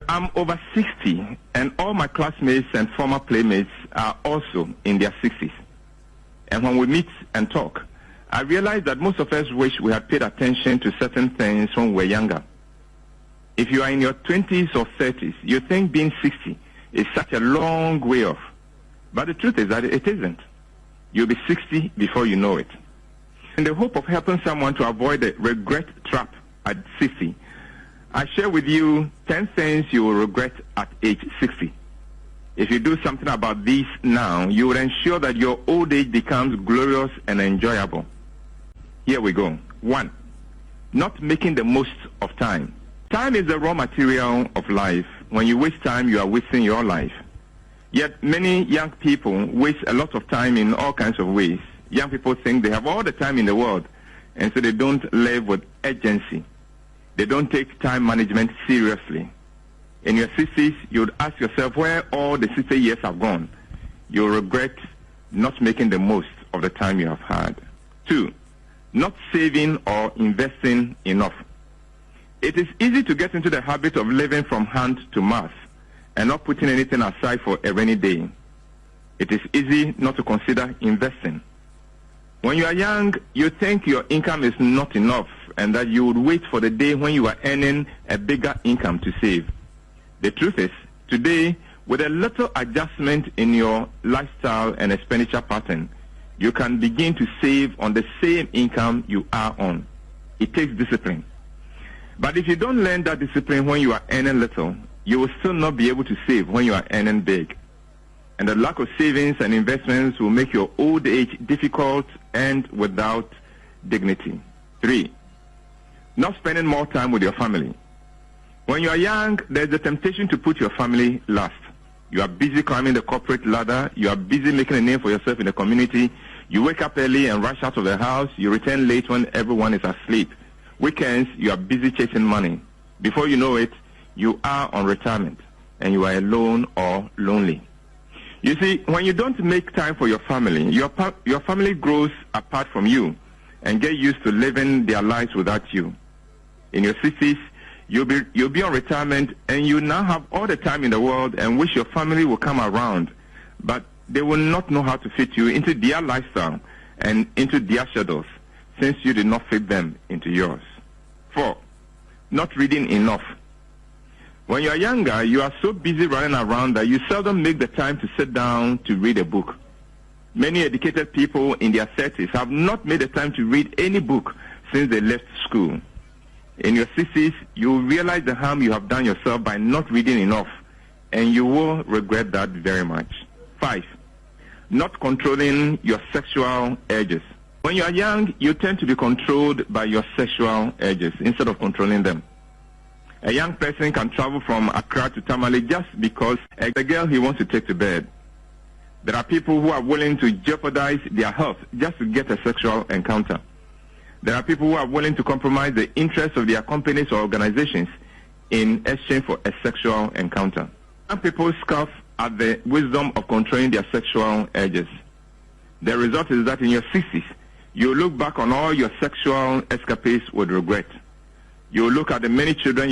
I'm over 60, and all my classmates and former playmates are also in their 60s. And when we meet and talk, I realize that most of us wish we had paid attention to certain things when we were younger. If you are in your 20s or 30s, you think being 60 is such a long way off. But the truth is that it isn't. You'll be 60 before you know it. In the hope of helping someone to avoid the regret trap at 60, I share with you 10 things you will regret at age 60. If you do something about these now, you will ensure that your old age becomes glorious and enjoyable. Here we go. 1. Not making the most of time. Time is the raw material of life. When you waste time, you are wasting your life. Yet many young people waste a lot of time in all kinds of ways. Young people think they have all the time in the world, and so they don't live with urgency. They don't take time management seriously. In your 60s, you would ask yourself where all the 60 years have gone. You'll regret not making the most of the time you have had. 2. Not saving or investing enough. It is easy to get into the habit of living from hand to mouth and not putting anything aside for a rainy day. It is easy not to consider investing. When you are young, you think your income is not enough and that you would wait for the day when you are earning a bigger income to save. The truth is, today, with a little adjustment in your lifestyle and expenditure pattern, you can begin to save on the same income you are on. It takes discipline. But if you don't learn that discipline when you are earning little, you will still not be able to save when you are earning big. And the lack of savings and investments will make your old age difficult and without dignity. 3. Not spending more time with your family. When you are young, there's the temptation to put your family last. You are busy climbing the corporate ladder. You are busy making a name for yourself in the community. You wake up early and rush out of the house. You return late when everyone is asleep. Weekends, you are busy chasing money. Before you know it, you are on retirement and you are alone or lonely. You see, when you don't make time for your family, your family grows apart from you and get used to living their lives without you. In your 60s, you'll be on retirement and you now have all the time in the world and wish your family will come around, but they will not know how to fit you into their lifestyle and into their schedules since you did not fit them into yours. 4. Not reading enough. When you are younger, you are so busy running around that you seldom make the time to sit down to read a book. Many educated people in their 30s have not made the time to read any book since they left school. In your 60s, you will realize the harm you have done yourself by not reading enough, and you will regret that very much. 5. Not controlling your sexual urges. When you are young, you tend to be controlled by your sexual urges instead of controlling them. A young person can travel from Accra to Tamale just because a girl he wants to take to bed. There are people who are willing to jeopardize their health just to get a sexual encounter. There are people who are willing to compromise the interests of their companies or organizations in exchange for a sexual encounter. Some people scoff at the wisdom of controlling their sexual urges. The result is that in your 60s, you look back on all your sexual escapades with regret. You look at the many children